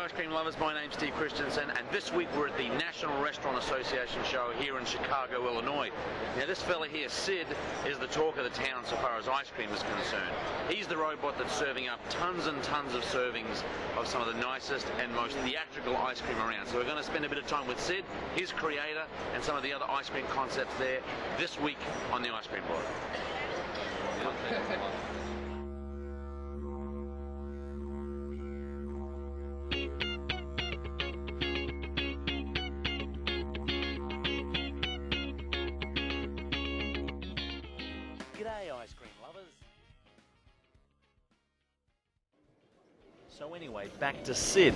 ice cream lovers, my name's Steve Christensen, and this week we're at the National Restaurant Association show here in Chicago, Illinois. Now this fella here, Sid, is the talk of the town so far as ice cream is concerned. He's the robot that's serving up tons and tons of servings of some of the nicest and most theatrical ice cream around. So we're going to spend a bit of time with Sid, his creator, and some of the other ice cream concepts there this week on the Ice Cream Blog. G'day, ice cream lovers. So anyway, back to Sid.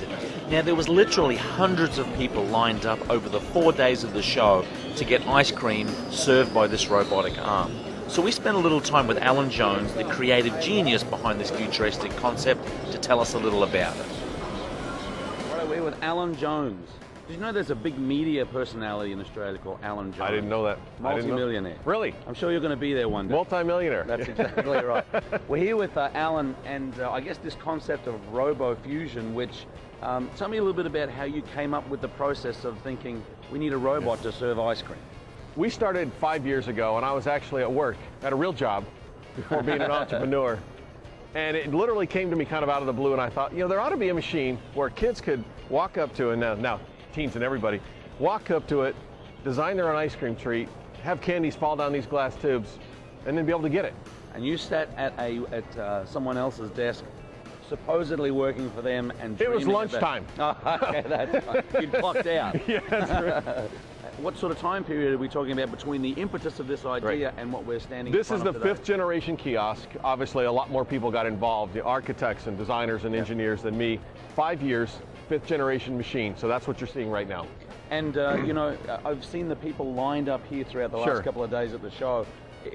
Now there was literally hundreds of people lined up over the 4 days of the show to get ice cream served by this robotic arm. So we spent a little time with Alan Jones, the creative genius behind this futuristic concept, to tell us a little about it. Right, we're with Alan Jones. Did you know there's a big media personality in Australia called Alan Jones? I didn't know that. Multi-millionaire. Really? I'm sure you're going to be there one day. Multi-millionaire. That's exactly right. We're here with Alan, and I guess this concept of Robofusion, which, tell me a little bit about how you came up with the process of thinking we need a robot to serve ice cream. We started 5 years ago, and I was actually at work, at a real job, before being an entrepreneur. And it literally came to me kind of out of the blue, and I thought, you know, there ought to be a machine where kids could walk up to, and now teens and everybody, walk up to it, design their own ice cream treat, have candies fall down these glass tubes, and then be able to get it. And you sat at someone else's desk, supposedly working for them, and it was lunchtime. Oh, okay, that's fine. You'd clocked out. Yeah, that's right. What sort of time period are we talking about between the impetus of this idea and what we're standing This in front is of the today? 5th generation kiosk. Obviously, a lot more people got involved, the architects and designers and engineers than me. 5 years, 5th generation machine. So that's what you're seeing right now. And, you know, I've seen the people lined up here throughout the last couple of days at the show.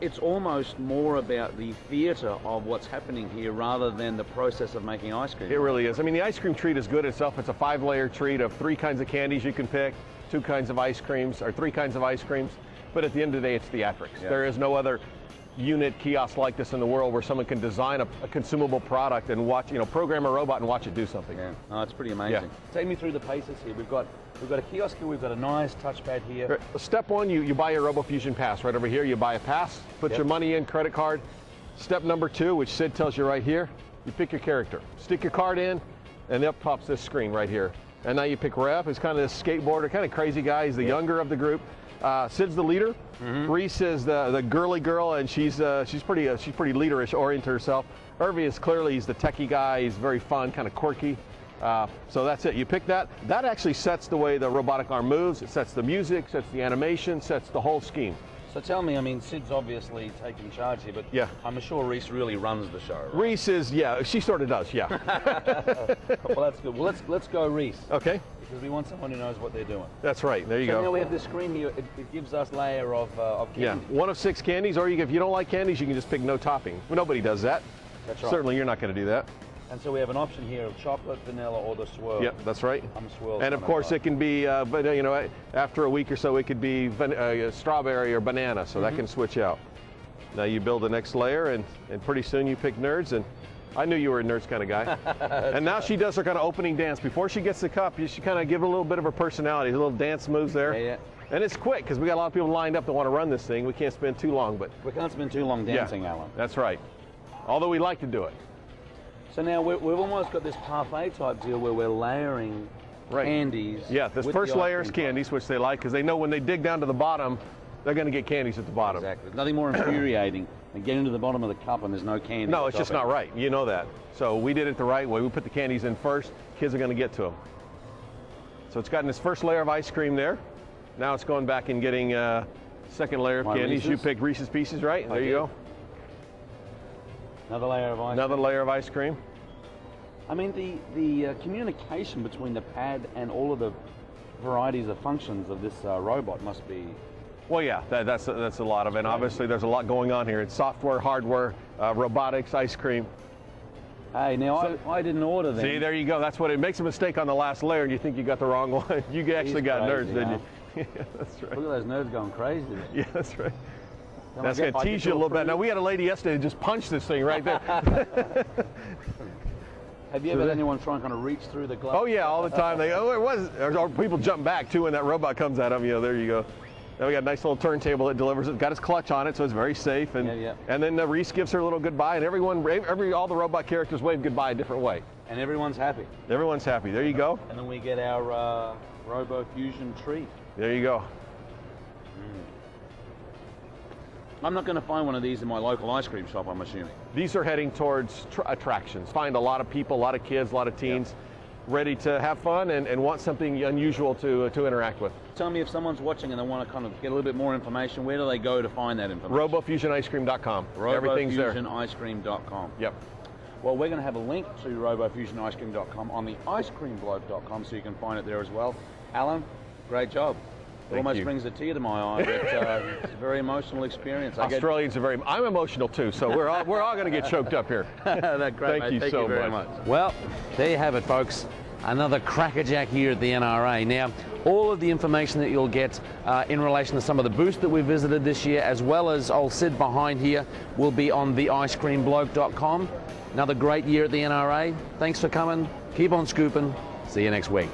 It's almost more about the theater of what's happening here rather than the process of making ice cream. It really is. I mean, the ice cream treat is good itself. It's a 5-layer treat of 3 kinds of candies you can pick, 2 kinds of ice creams, or 3 kinds of ice creams. But at the end of the day, it's theatrics. Yeah. There is no other unit kiosk like this in the world where someone can design a consumable product and watch, you know, program a robot and watch it do something. Yeah, oh, it's pretty amazing. Yeah. Take me through the paces here. We've got a kiosk here, we've got a nice touchpad here. Step 1, you buy your Robofusion pass. Right over here, you buy a pass, put your money in, credit card. Step number 2, which Sid tells you right here, you pick your character. Stick your card in, and up pops this screen right here. And now you pick Rev, who's kind of this skateboarder, kind of crazy guy. He's the younger of the group. Sid's the leader. Reese is the girly girl, and she's pretty leaderish, oriented herself. Irvy is clearly, he's the techie guy. He's very fun, kind of quirky. So that's it. You pick that. That actually sets the way the robotic arm moves. It sets the music, sets the animation, sets the whole scheme. So tell me, I mean, Sid's obviously taking charge here, but I'm sure Reese really runs the show, right? Reese is, she sort of does, yeah. Well, that's good. Well, let's go Reese. Okay. Because we want someone who knows what they're doing. That's right. There you go. So now we have this screen here. It gives us layer of candy. Yeah, 1 of 6 candies, or if you don't like candies, you can just pick no topping. Well, nobody does that. That's right. Certainly you're not going to do that. And so we have an option here of chocolate, vanilla, or the swirl. Yep, that's right. I'm a swirl. And of course it can be, but you know, after a week or so, it could be strawberry or banana, so that can switch out. Now you build the next layer, and pretty soon you pick nerds, and I knew you were a nerds kind of guy. And now she does her kind of opening dance. Before she gets the cup, you should kind of give it a little bit of her personality, a little dance moves there. Yeah. And it's quick, because we got a lot of people lined up that want to run this thing. We can't spend too long, but... We can't spend too long dancing, Alan. That's right. Although we like to do it. So now we've almost got this parfait type deal where we're layering candies. Yeah, this first layer is candies, which they like, because they know when they dig down to the bottom, they're going to get candies at the bottom. Exactly. Nothing more infuriating than getting to the bottom of the cup and there's no candy. No, it's just not right. You know that. So we did it the right way. We put the candies in first. Kids are going to get to them. So it's gotten this first layer of ice cream there. Now it's going back and getting second layer of candies. Reese's? You picked Reese's Pieces, right? There you go. Another layer of ice cream. Another layer of ice cream. I mean, the communication between the pad and all of the varieties of functions of this robot must be... Well, yeah, that's a lot of it. And obviously, there's a lot going on here. It's software, hardware, robotics, ice cream. Hey, now I didn't order them. See, there you go. That's what it makes a mistake on the last layer, and you think you got the wrong one. You actually got nerds, didn't you? Yeah, that's right. Look at those nerds going crazy. Yeah, that's right. That's going to tease you a little bit. Now, we had a lady yesterday that just punched this thing right there. Have you ever had anyone try and kind of reach through the glass? Oh yeah, all the time. They it was, or people jump back too when that robot comes at them. You know, there you go. Now we got a nice little turntable that delivers it. Got his clutch on it, so it's very safe. And and then Reese gives her a little goodbye, and all the robot characters wave goodbye a different way. And everyone's happy. Everyone's happy. There you go. And then we get our Robofusion treat. There you go. I'm not going to find one of these in my local ice cream shop, I'm assuming. These are heading towards attractions. Find a lot of people, a lot of kids, a lot of teens ready to have fun and want something unusual to interact with. Tell me, if someone's watching and they want to kind of get a little bit more information, where do they go to find that information? Robofusionicecream.com. Everything's there. Robofusionicecream.com. Yep. Well, we're going to have a link to Robofusionicecream.com on the icecreambloke.com, so you can find it there as well. Alan, great job. It almost brings a tear to my eye, but it's a very emotional experience. Australians are very, I'm emotional too, so we're all going to get choked up here. That's great, Thank you so very much. Well, there you have it, folks. Another crackerjack here at the NRA. Now, all of the information that you'll get in relation to some of the booths that we visited this year, as well as old Sid behind here, will be on theicecreambloke.com. Another great year at the NRA. Thanks for coming. Keep on scooping. See you next week.